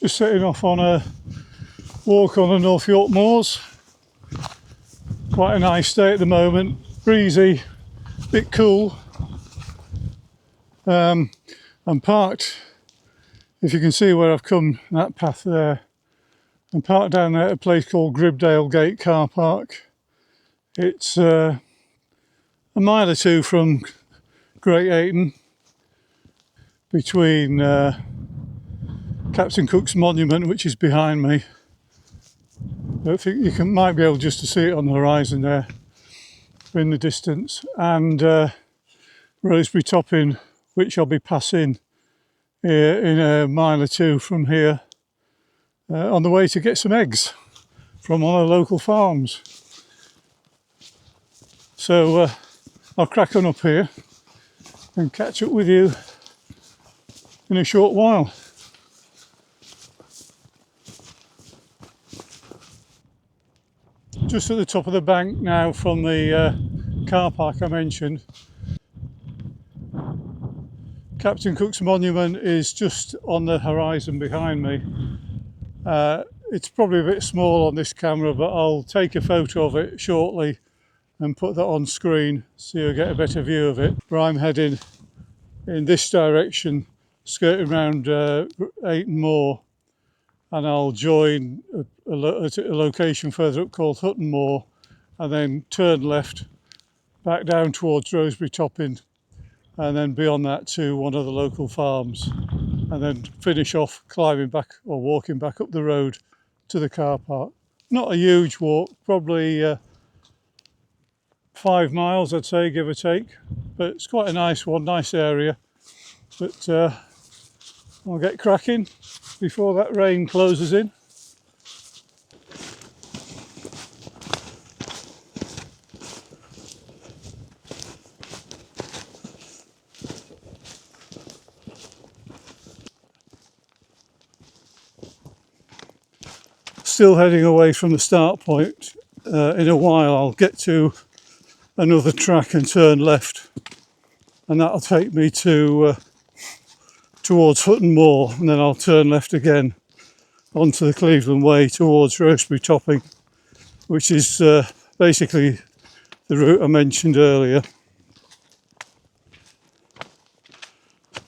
Just setting off on a walk on the North York Moors. Quite a nice day at the moment, breezy, bit cool. I'm parked, if you can see where I've come, that path there. I'm parked down there at a place called Gribdale Gate car park. It's a mile or two from Great Ayton, between Captain Cook's monument, which is behind me. I think you might be able just to see it on the horizon there in the distance, and Rosebery Topping, which I'll be passing in a mile or two from here, on the way to get some eggs from one of the local farms. So I'll crack on up here and catch up with you in a short while. Just at the top of the bank now from the car park I mentioned. Captain Cook's monument is just on the horizon behind me. It's probably a bit small on this camera, but I'll take a photo of it shortly and put that on screen so you'll get a better view of it. Where I'm heading in this direction, skirting around Ayton Moor, and I'll join a location further up called Hutton Moor, and then turn left back down towards Rosebery Topping, and then beyond that to one of the local farms, and then finish off climbing back or walking back up the road to the car park. Not a huge walk, probably 5 miles I'd say, give or take, but it's quite a nice one, nice area. But I'll get cracking before that rain closes in. Still heading away from the start point. In a while I'll get to another track and turn left, and that'll take me to towards Hutton Moor, and then I'll turn left again onto the Cleveland Way towards Rosebery Topping, which is basically the route I mentioned earlier,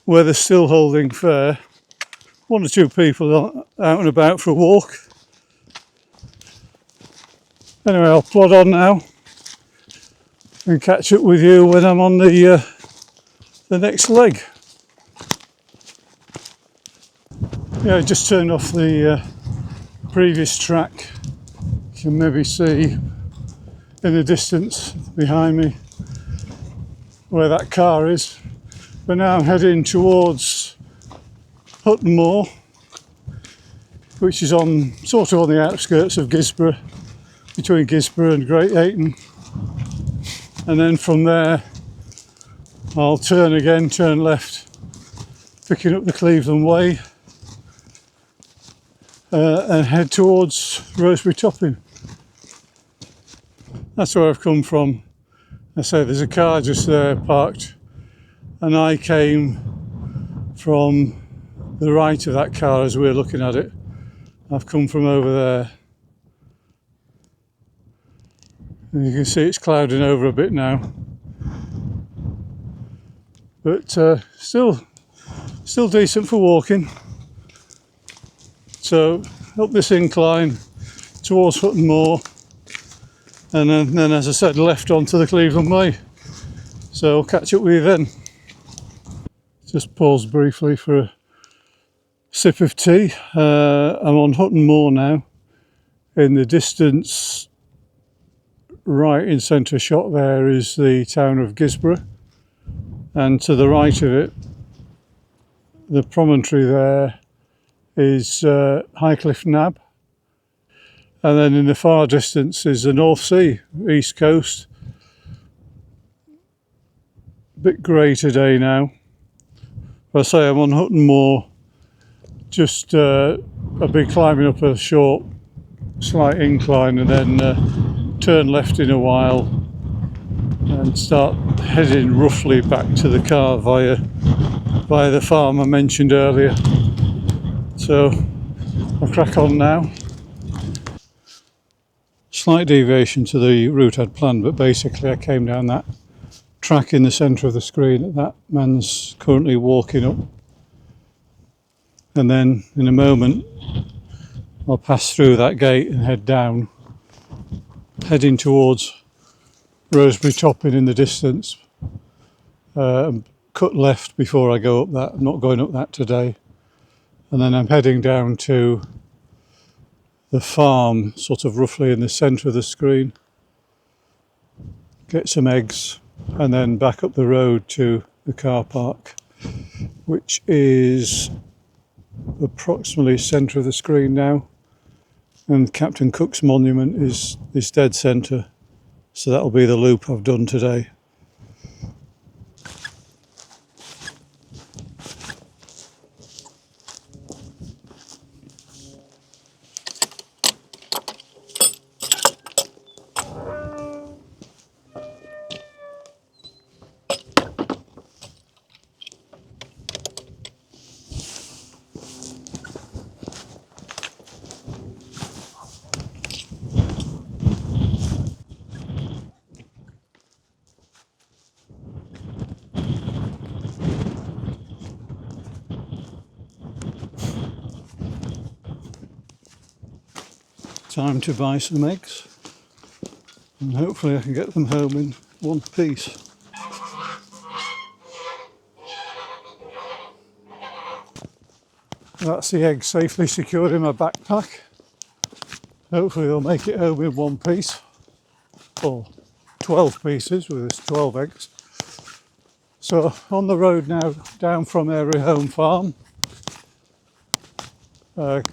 where they're still holding fair. 1 or 2 people out and about for a walk. Anyway, I'll plod on now and catch up with you when I'm on the next leg. Yeah, I just turned off the previous track. You can maybe see in the distance behind me where that car is. But now I'm heading towards Hutton Moor, which is sort of on the outskirts of Gisborough, between Gisborough and Great Ayton. And then from there I'll turn left, picking up the Cleveland Way, and head towards Rosebery Topping. That's where I've come from. I say there's a car just there parked, and I came from the right of that car as we're looking at it. I've come from over there. And you can see it's clouding over a bit now, but still decent for walking. So up this incline towards Hutton Moor, and then as I said, left onto the Cleveland Way. So I'll catch up with you then. Just pause briefly for a sip of tea. I'm on Hutton Moor now. In the distance, right in centre shot there, is the town of Gisborough, and to the right of it, the promontory there, is Highcliffe Nab, and then in the far distance is the North Sea, east coast. Bit grey today now. I say I'm on Hutton Moor. Just I'll be climbing up a short, slight incline, and then turn left in a while and start heading roughly back to the car via the farm I mentioned earlier. So I'll crack on now. Slight deviation to the route I'd planned, but basically I came down that track in the centre of the screen that that man's currently walking up. And then in a moment I'll pass through that gate and head down, heading towards Rosebery Topping in the distance. Cut left before I go up that. I'm not going up that today. And then I'm heading down to the farm, sort of roughly in the centre of the screen. Get some eggs and then back up the road to the car park, which is approximately centre of the screen now. And Captain Cook's monument is dead centre. So that'll be the loop I've done today. Time to buy some eggs, and hopefully I can get them home in one piece. That's the egg safely secured in my backpack. Hopefully they'll make it home in one piece, or 12 pieces with this 12 eggs. So on the road now down from Aireyholme Farm, a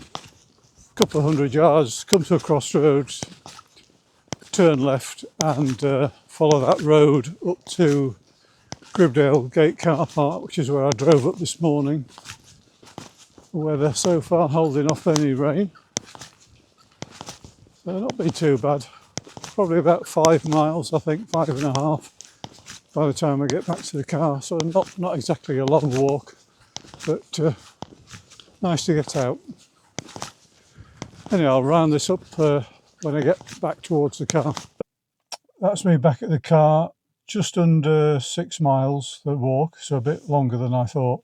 couple of 100 yards, come to a crossroads, turn left and follow that road up to Gribdale Gate car park, which is where I drove up this morning. The weather so far holding off any rain, so not been too bad. Probably about 5 miles, I think, 5.5 by the time I get back to the car. So not exactly a long walk, but nice to get out. Anyway, I'll round this up when I get back towards the car. That's me back at the car, just under 6 miles the walk, so a bit longer than I thought.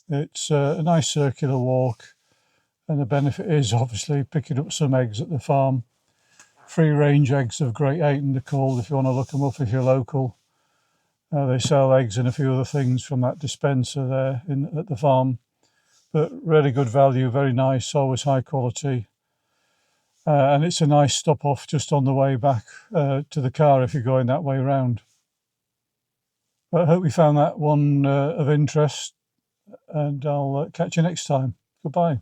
It's a nice circular walk, and the benefit is obviously picking up some eggs at the farm. Free range eggs of Great Ayton, they're called, if you want to look them up if you're local. They sell eggs and a few other things from that dispenser there at the farm. But really good value, very nice, always high quality. And it's a nice stop off just on the way back to the car if you're going that way round. But I hope you found that one of interest, and I'll catch you next time. Goodbye.